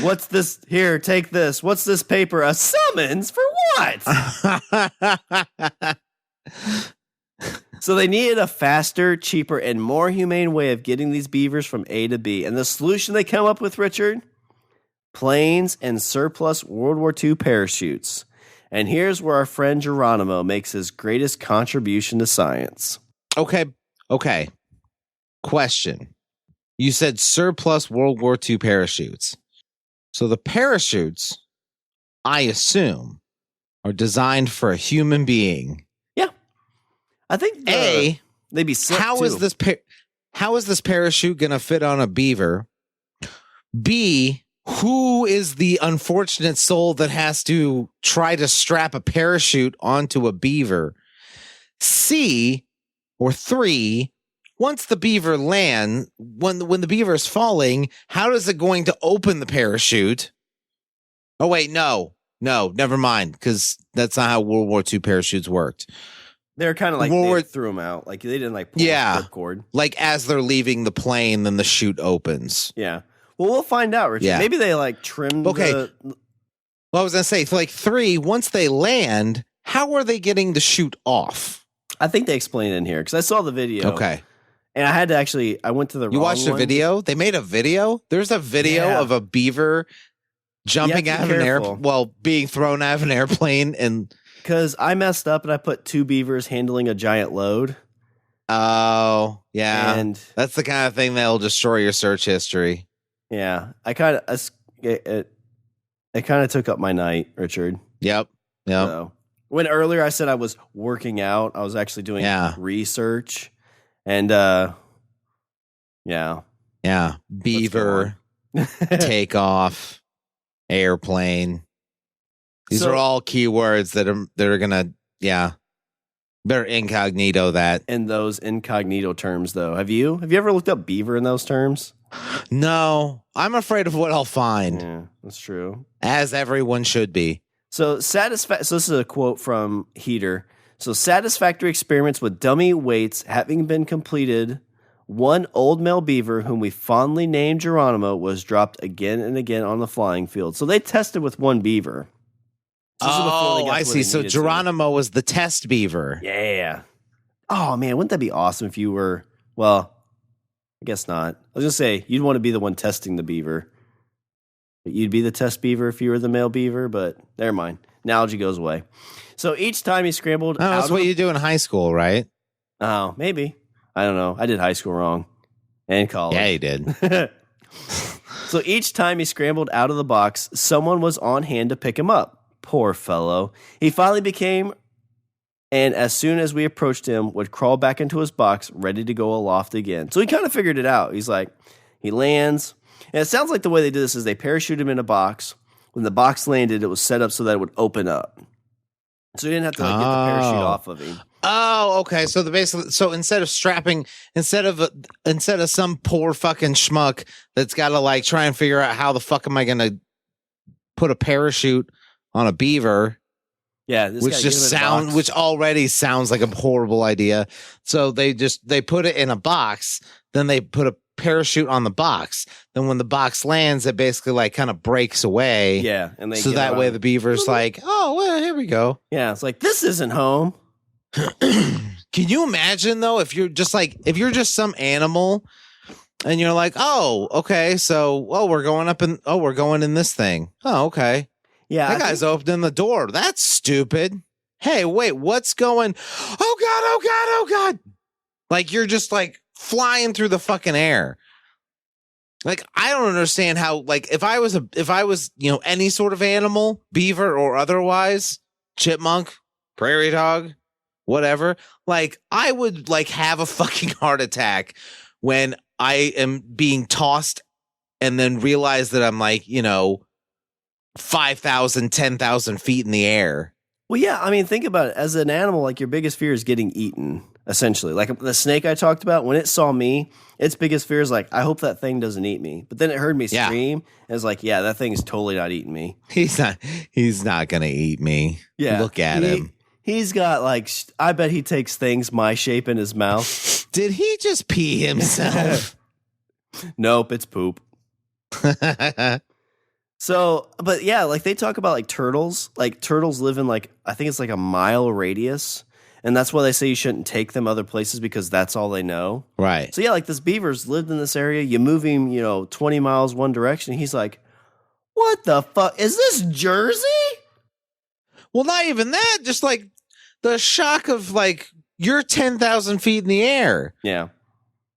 What's this? Here, take this. What's this paper? A summons for what? So they needed a faster, cheaper, and more humane way of getting these beavers from A to B. And the solution they come up with, Richard? Planes and surplus World War II parachutes. And here's where our friend Geronimo makes his greatest contribution to science. Okay. Question. You said surplus World War II parachutes. So the parachutes, I assume, are designed for a human being. Yeah. I think they'd be slick how too. is this parachute going to fit on a beaver? B, who is the unfortunate soul that has to try to strap a parachute onto a beaver? C, or 3, once the beaver lands, when the beaver is falling, how is it going to open the parachute? Oh, wait, no, never mind, because that's not how World War II parachutes worked. They're kind of like they threw them out. Like they didn't like pull the cord. Like as they're leaving the plane, then the chute opens. Yeah. Well, we'll find out, Richard. Yeah. Maybe they like trimmed Well, I was going to say, for like 3, once they land, how are they getting the chute off? I think they explained it in here because I saw the video. Okay. And I had to I went to the You watched the video? They made a video? There's a video of a beaver jumping out of an airplane, being thrown out of an airplane. And because I messed up and I put 2 beavers handling a giant load. Oh, yeah. And that's the kind of thing that'll destroy your search history. Yeah. It kind of took up my night, Richard. Yep. So, when earlier I said I was working out, I was actually doing research. And beaver, takeoff, airplane. These are all keywords that are gonna better incognito that. In those incognito terms, though, have you ever looked up beaver in those terms? No, I'm afraid of what I'll find. Yeah, that's true. As everyone should be. So so this is a quote from Heater. So satisfactory experiments with dummy weights having been completed one old male beaver whom we fondly named Geronimo was dropped again and again on the flying field. So they tested with one beaver. So this is before they got to I where see. they So needed to. Geronimo was the test beaver. Yeah. Oh, man, wouldn't that be awesome if you were, well, I guess not. I was going to say, you'd want to be the one testing the beaver. You'd be the test beaver if you were the male beaver, but never mind. Analogy goes away. So each time he scrambled Oh, that's what you do in high school, right? Oh, maybe. I don't know. I did high school wrong. And college. Yeah, you did. So each time he scrambled out of the box, someone was on hand to pick him up. Poor fellow. He finally became, and as soon as we approached him, would crawl back into his box, ready to go aloft again. So he kind of figured it out. He's like, he lands. And it sounds like the way they did this is they parachute him in a box. When the box landed, it was set up so that it would open up. So he didn't have to get the parachute off of him. Oh, okay. So instead of some poor fucking schmuck that's got to like try and figure out how the fuck am I going to put a parachute on a beaver? Yeah, which already sounds like a horrible idea. So they put it in a box, then they put a parachute on the box. Then when the box lands, it basically like kind of breaks away. Yeah, and so that way the beaver's like, oh, well, here we go. Yeah, it's like, this isn't home. Can you imagine though if you're just some animal and you're like, oh, okay, so we're going in this thing. Oh, okay. Yeah, that guy's opening the door. That's stupid. Hey, wait, what's going? Oh God, oh God, oh God. Like you're just like flying through the fucking air. Like I don't understand how, like if I was any sort of animal, beaver or otherwise, chipmunk, prairie dog, whatever, like I would like have a fucking heart attack when I am being tossed and then realize that I'm like, 5,000, 10,000 feet in the air. Well, yeah, I mean, think about it. As an animal, like your biggest fear is getting eaten, essentially. Like the snake I talked about, when it saw me, its biggest fear is like, I hope that thing doesn't eat me. But then it heard me scream, and it's like, yeah, that thing's totally not eating me. He's not going to eat me. Yeah. Look at him. He's got like, I bet he takes things my shape in his mouth. Did he just pee himself? Nope, it's poop. So, but yeah, like they talk about like turtles live in like, I think it's like a mile radius. And that's why they say you shouldn't take them other places because that's all they know. Right. So yeah, like this beaver's lived in this area. You move him, 20 miles one direction. He's like, what the fuck? Is this Jersey? Well, not even that. Just like the shock of like, you're 10,000 feet in the air. Yeah.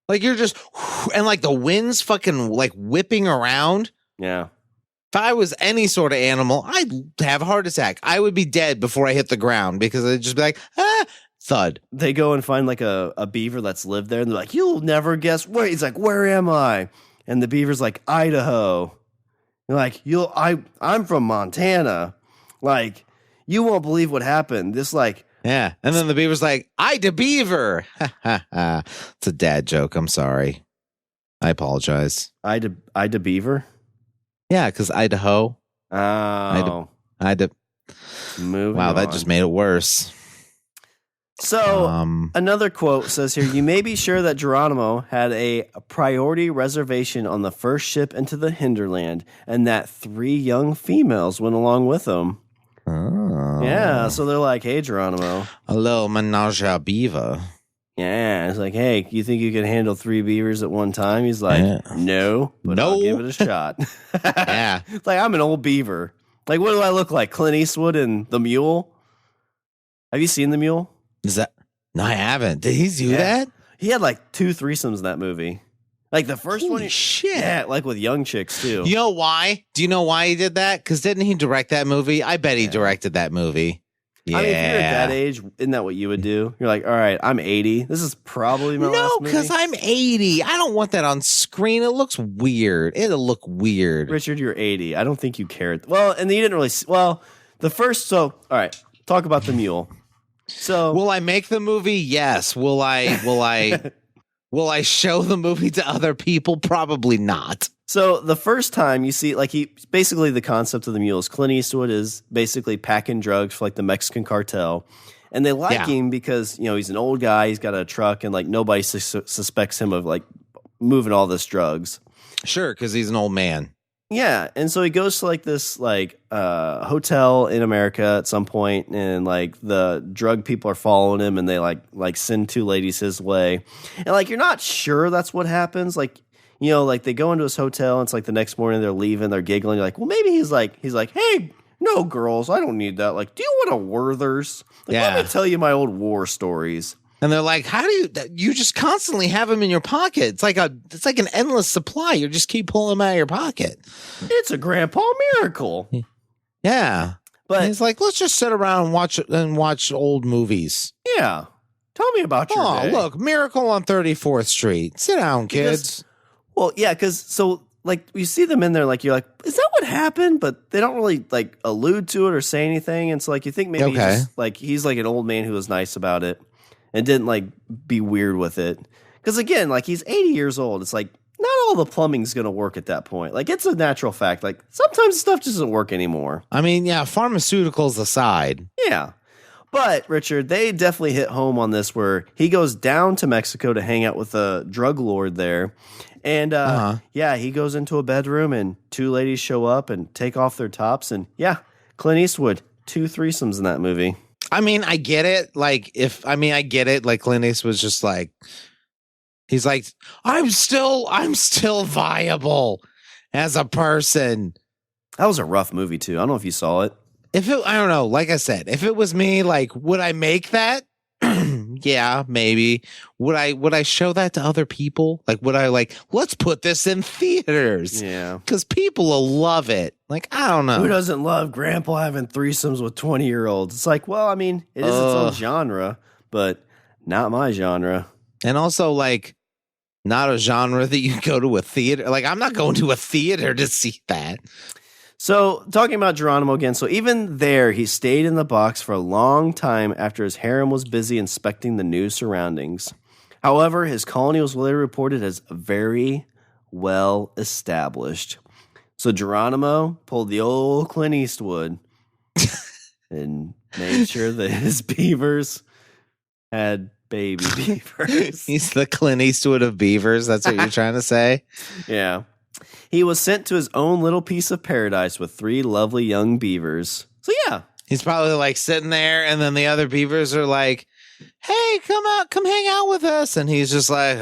Like you're just, and like the wind's fucking like whipping around. Yeah. If I was any sort of animal, I'd have a heart attack. I would be dead before I hit the ground because I'd just be like, thud. They go and find like a beaver that's lived there, and they're like, you'll never guess where. He's like, where am I? And the beaver's like, Idaho. You're like, I'm from Montana. Like, you won't believe what happened. This like, yeah. And then the beaver's like, Ida Beaver. It's a dad joke. I'm sorry. I apologize. Ida Beaver? Yeah, because Idaho. Oh. Ida. Moving wow, on. that just made it worse. So, another quote says here, you may be sure that Geronimo had a priority reservation on the first ship into the hinterland, and that 3 young females went along with him. Oh. Yeah, so they're like, hey, Geronimo. Hello, menage a beaver. Yeah, it's like, hey, you think you can handle 3 beavers at one time? He's like, no, but No. I'll give it a shot. Yeah. It's like, I'm an old beaver. Like, what do I look like? Clint Eastwood and The Mule? Have you seen The Mule? Is that? No, I haven't. Did he do that? He had like 2 threesomes in that movie. Like the first Holy one. shit. Yeah, like with young chicks too. You know why? Do you know why he did that? Because didn't he direct that movie? I bet he directed that movie. Yeah. I mean, if you're at that age, isn't that what you would do? You're like, all right, I'm 80. This is probably my last No, movie. because I'm 80. I don't want that on screen. It looks weird. It'll look weird. Richard, you're 80. I don't think you cared. Well, and you didn't really. Well, the first. So, all right, talk about The Mule. So, will I make the movie? Yes. Will I show the movie to other people? Probably not. So the first time you see, like, basically the concept of The Mule is Clint Eastwood is basically packing drugs for like the Mexican cartel, And they like Yeah. him because, he's an old guy. He's got a truck and like nobody suspects him of like moving all this drugs. Sure, because he's an old man. Yeah. And so he goes to like this like hotel in America at some point, and like the drug people are following him, and they like send two ladies his way. And like you're not sure that's what happens. Like, like they go into his hotel and it's like the next morning they're leaving, they're giggling. You're like, well, maybe he's like, hey, no, girls, I don't need that. Like, do you want a Werther's? Like, let me tell you my old war stories. And they're like, how do you just constantly have them in your pocket? It's like an endless supply. You just keep pulling them out of your pocket. It's a grandpa miracle. Yeah. But and he's like, let's just sit around and watch old movies. Yeah. Tell me about your day. Look, Miracle on 34th Street. Sit down, kids. Because so like you see them in there, like you're like, is that what happened? But they don't really like allude to it or say anything. And so like you think maybe he's like an old man who was nice about it and didn't like be weird with it. Because again, like he's 80 years old. It's like not all the plumbing's going to work at that point. Like it's a natural fact. Like sometimes stuff just doesn't work anymore. I mean, yeah, pharmaceuticals aside. Yeah. But Richard, they definitely hit home on this where he goes down to Mexico to hang out with a drug lord there. And he goes into a bedroom and two ladies show up and take off their tops. And Clint Eastwood, 2 threesomes in that movie. I mean, I get it. I get it. Like Clint Eastwood's just like, he's like, I'm still viable as a person. That was a rough movie too. I don't know if you saw it. I don't know. Like I said, if it was me, like, would I make that? Yeah, maybe. Would I show that to other people? Like, would I let's put this in theaters? Yeah. Because people will love it. Like, I don't know. Who doesn't love grandpa having threesomes with 20-year-olds? It's like, well, I mean, it is its own genre, but not my genre. And also, like, not a genre that you go to a theater. Like, I'm not going to a theater to see that. So, talking about Geronimo again, so even there, he stayed in the box for a long time after his harem was busy inspecting the new surroundings. However, his colony was later reported as very well established. So, Geronimo pulled the old Clint Eastwood and made sure that his beavers had baby beavers. He's the Clint Eastwood of beavers. That's what you're trying to say? Yeah. He was sent to his own little piece of paradise with 3 lovely young beavers. So, yeah. He's probably like sitting there, and then the other beavers are like, hey, come hang out with us. And he's just like,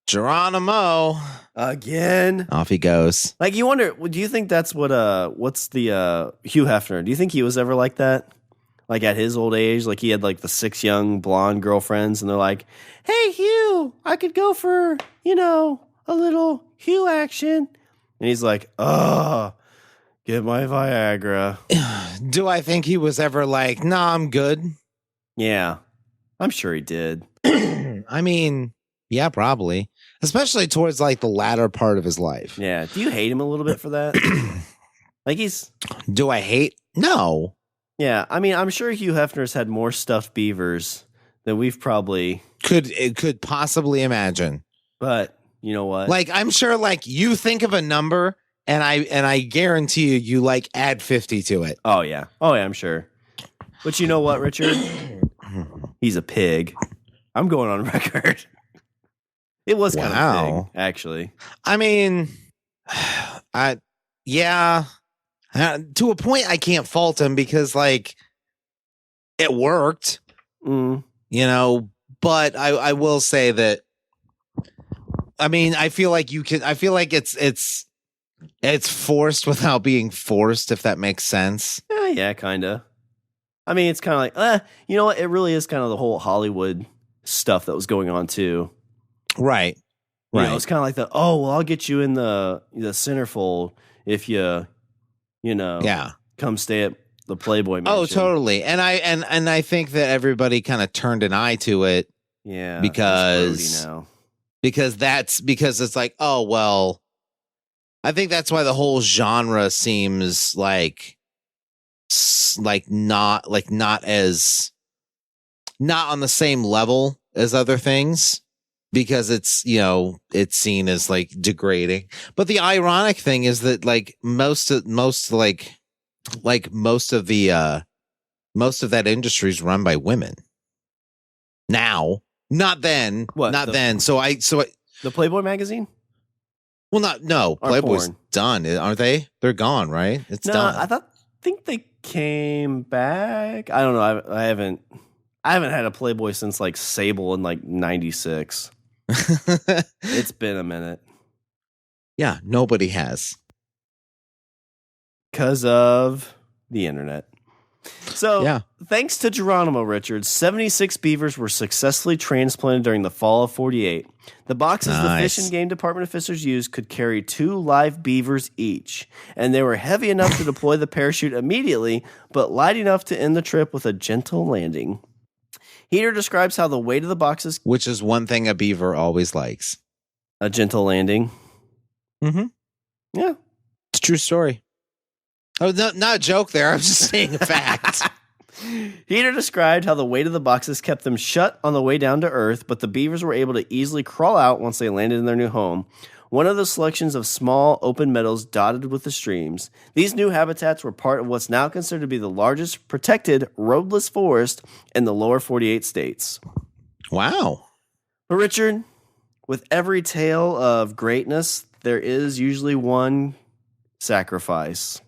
Geronimo. Again. Off he goes. Like, you wonder, do you think that's what's the Hugh Hefner? Do you think he was ever like that? Like at his old age, like he had like the 6 young blonde girlfriends, and they're like, hey, Hugh, I could go for, a little Hugh action. And he's like, get my Viagra. Do I think he was ever like, nah, I'm good? Yeah, I'm sure he did. I mean, yeah, probably. Especially towards like the latter part of his life. Yeah. Do you hate him a little bit for that? Like Do I hate? No. Yeah. I mean, I'm sure Hugh Hefner's had more stuffed beavers than we've probably could possibly imagine. But you know what? Like, I'm sure like you think of a number and I guarantee you like add 50 to it. Oh yeah, I'm sure. But you know what, Richard? He's a pig. I'm going on record. It was kind of pig, actually. I mean, to a point I can't fault him because like it worked. But I will say that I mean, I feel like it's forced without being forced, if that makes sense. Yeah, kind of. I mean, it's kind of like, you know what? It really is kind of the whole Hollywood stuff that was going on too. Right. You know, it's kind of like I'll get you in the centerfold if you come stay at the Playboy Mansion. Oh, totally. And I think that everybody kind of turned an eye to it. Yeah. Because it's like, oh, well, I think that's why the whole genre seems not on the same level as other things, because it's, it's seen as like degrading. But the ironic thing is that like most of the most of that industry is run by women. Now, not then, then. So I, the Playboy magazine? Well, no, Playboy's done, aren't they? They're gone, right? It's done. I think they came back. I don't know. I haven't had a Playboy since like Sable in like 96. It's been a minute. Yeah, nobody has. Because of the internet. So, thanks to Geronimo, Richard, 76 beavers were successfully transplanted during the fall of 48. The boxes the Fish and Game Department officers used could carry 2 live beavers each, and they were heavy enough to deploy the parachute immediately, but light enough to end the trip with a gentle landing. Heater describes how the weight of the boxes... Which is one thing a beaver always likes. A gentle landing. Mm-hmm. Yeah. It's a true story. Oh, no, not a joke there. I'm just saying a fact. Heater described how the weight of the boxes kept them shut on the way down to Earth, but the beavers were able to easily crawl out once they landed in their new home. One of the selections of small open meadows dotted with the streams. These new habitats were part of what's now considered to be the largest protected roadless forest in the lower 48 states. Wow. But Richard, with every tale of greatness, there is usually one sacrifice.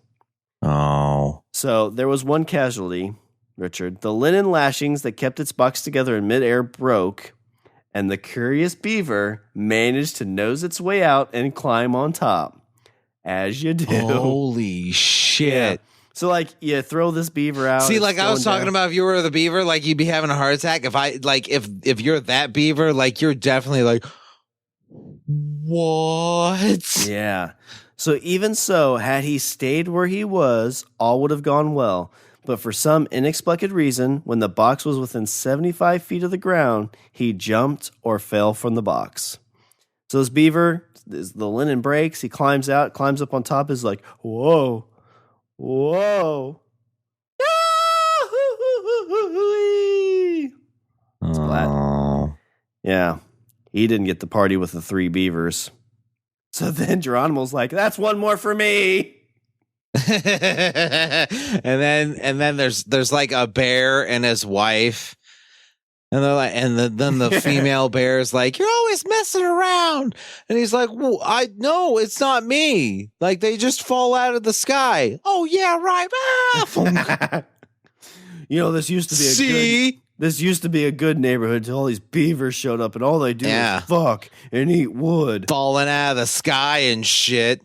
Oh. So there was one casualty, Richard. The linen lashings that kept its box together in midair broke, and the curious beaver managed to nose its way out and climb on top. As you do. Holy shit. Yeah. So, like, you throw this beaver out. See, like I was talking about, if you were the beaver, like, you'd be having a heart attack. If you're that beaver, like, you're definitely like, what? Yeah. So even so, had he stayed where he was, all would have gone well. But for some inexplicable reason, when the box was within 75 feet of the ground, he jumped or fell from the box. So this beaver, the linen breaks, he climbs out, climbs up on top, is like, whoa, whoa. Splat. Yeah, he didn't get the party with the 3 beavers. So then Geronimo's like, that's one more for me. and then there's like a bear and his wife. And they're like, then the female bear is like, you're always messing around. And he's like, well, no, it's not me. Like, they just fall out of the sky. Oh yeah, right. This used to be a good neighborhood until all these beavers showed up and all they do is fuck and eat wood. Falling out of the sky and shit.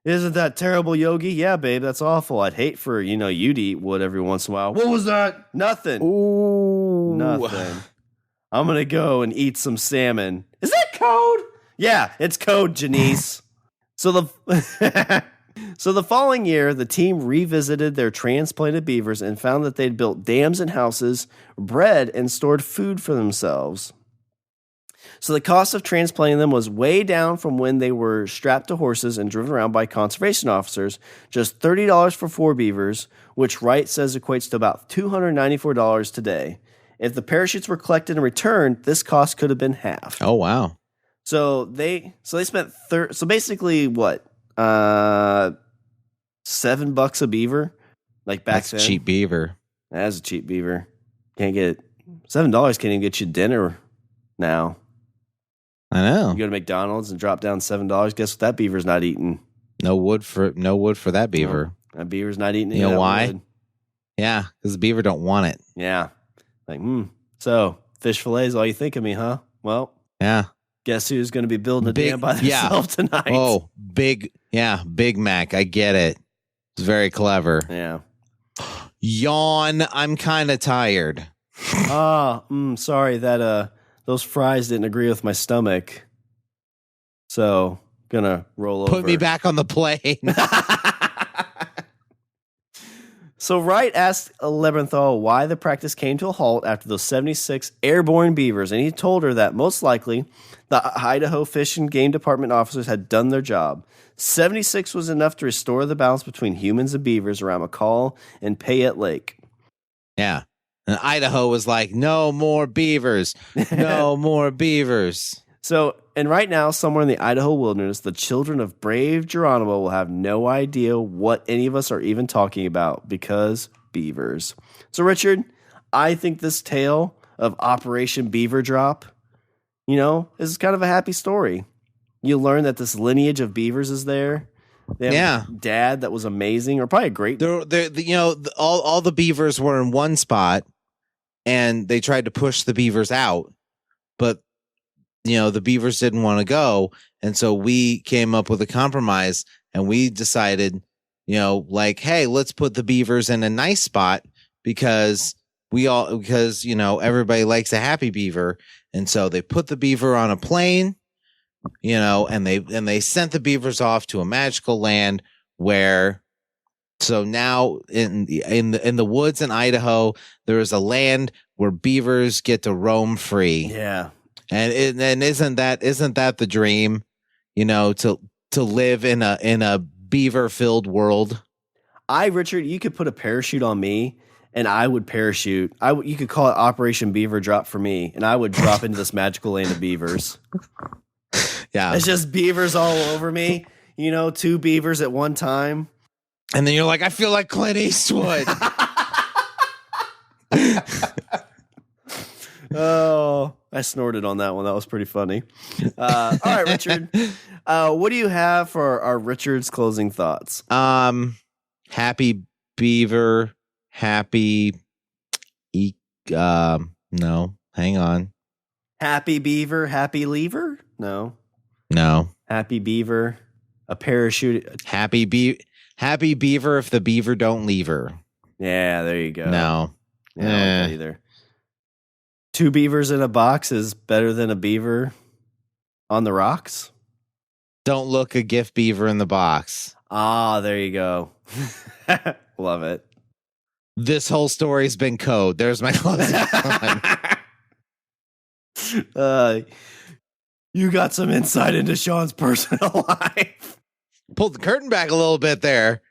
Isn't that terrible, Yogi? Yeah, babe, that's awful. I'd hate for, you to eat wood every once in a while. What was that? Nothing. Ooh. Nothing. I'm going to go and eat some salmon. Is that code? Yeah, it's code, Janice. So the following year, the team revisited their transplanted beavers and found that they'd built dams and houses, bred and stored food for themselves. So the cost of transplanting them was way down from when they were strapped to horses and driven around by conservation officers. Just $30 for 4 beavers, which Wright says equates to about $294 today. If the parachutes were collected and returned, this cost could have been half. Oh wow! So they spent so basically what $7 a beaver, like back then. That's cheap beaver. That's a cheap beaver. Can't get $7. Can't even get you dinner now. I know. You go to McDonald's and drop down $7. Guess what? That beaver's not eating. No wood for that beaver. No, that beaver's not eating. You know why? Wood. Yeah, because the beaver don't want it. Yeah. Like, So fish fillet is all you think of me, huh? Well, yeah. Guess who's going to be building a dam by themselves tonight? Oh, Big Mac. I get it. It's very clever. Yeah. Yawn. I'm kind of tired. Sorry that those fries didn't agree with my stomach. So gonna roll over. Put me back on the plane. So Wright asked Lebenthal why the practice came to a halt after those 76 airborne beavers, and he told her that most likely the Idaho Fish and Game Department officers had done their job. 76 was enough to restore the balance between humans and beavers around McCall and Payette Lake. Yeah. And Idaho was like, no more beavers. No more beavers. So, and right now, somewhere in the Idaho wilderness, the children of brave Geronimo will have no idea what any of us are even talking about because beavers. So, Richard, I think this tale of Operation Beaver Drop, is kind of a happy story. You learn that this lineage of beavers is there. They have a dad that was amazing, or probably a great. All the beavers were in one spot, and they tried to push the beavers out, but the beavers didn't want to go, and so we came up with a compromise, and we decided, hey, let's put the beavers in a nice spot because everybody likes a happy beaver, and so they put the beaver on a plane. And they sent the beavers off to a magical land where, so now in the woods in Idaho, there is a land where beavers get to roam free. Yeah. And isn't that the dream, to live in a beaver filled world? Richard, you could put a parachute on me and I would parachute. You could call it Operation Beaver Drop for me, and I would drop into this magical land of beavers. Yeah. It's just beavers all over me, 2 beavers at one time. And then you're like, I feel like Clint Eastwood. Oh, I snorted on that one. That was pretty funny. All right, Richard. What do you have for our Richard's closing thoughts? Happy beaver, happy. No, hang on. Happy beaver, happy lever? No. Happy beaver, a parachute. Happy beaver if the beaver don't leave her. Yeah, there you go. No. Yeah, I don't like that either. 2 beavers in a box is better than a beaver on the rocks. Don't look a gift beaver in the box. Ah, there you go. Love it. This whole story's been code. There's my closing line. You got some insight into Shawn's personal life. Pulled the curtain back a little bit there.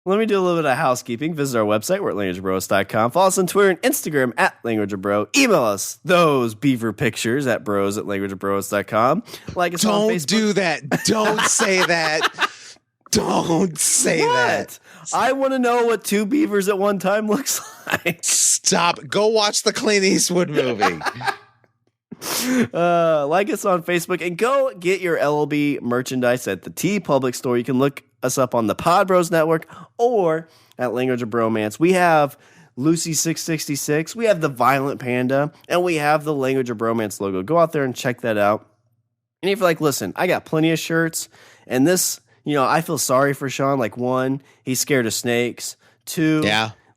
Let me do a little bit of housekeeping. Visit our website. We're at languageofbros.com. Follow us on Twitter and Instagram at languageofbro. Email us those beaver pictures at bros@languageofbros.com. Like us on Facebook. Don't do that. Don't say that. Don't say that. I want to know what 2 beavers at one time looks like. Stop. Go watch the Clint Eastwood movie. Like us on Facebook and go get your LLB merchandise at the T Public store. You can look us up on the Pod Bros Network or at Language of Bromance. We have Lucy 666, we have the Violent Panda, and we have the Language of Bromance logo. Go out there and check that out. And if you're like, listen, I got plenty of shirts, and this, I feel sorry for Shawn. Like, 1, he's scared of snakes. 2,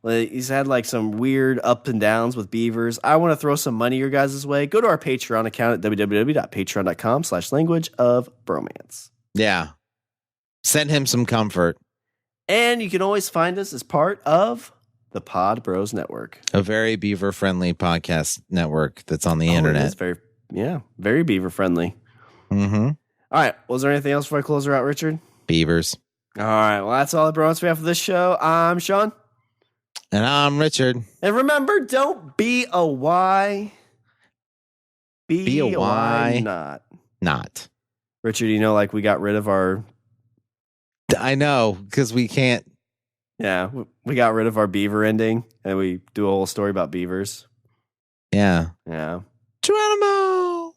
he's had like some weird ups and downs with beavers. I want to throw some money your guys' way. Go to our Patreon account at www.patreon.com/languageofbromance. Yeah. Send him some comfort. And you can always find us as part of the Pod Bros Network. A very beaver-friendly podcast network that's on the internet. It's very beaver-friendly. Mm-hmm. All right. Was there anything else before I close her out, Richard? Beavers. All right. Well, that's all the bromance we have for this show. I'm Shawn. And I'm Richard. And remember, don't be a why. Be a why not. Richard, we got rid of our... I know, because we can't... Yeah, we got rid of our beaver ending, and we do a whole story about beavers. Yeah. Yeah. Geronimo!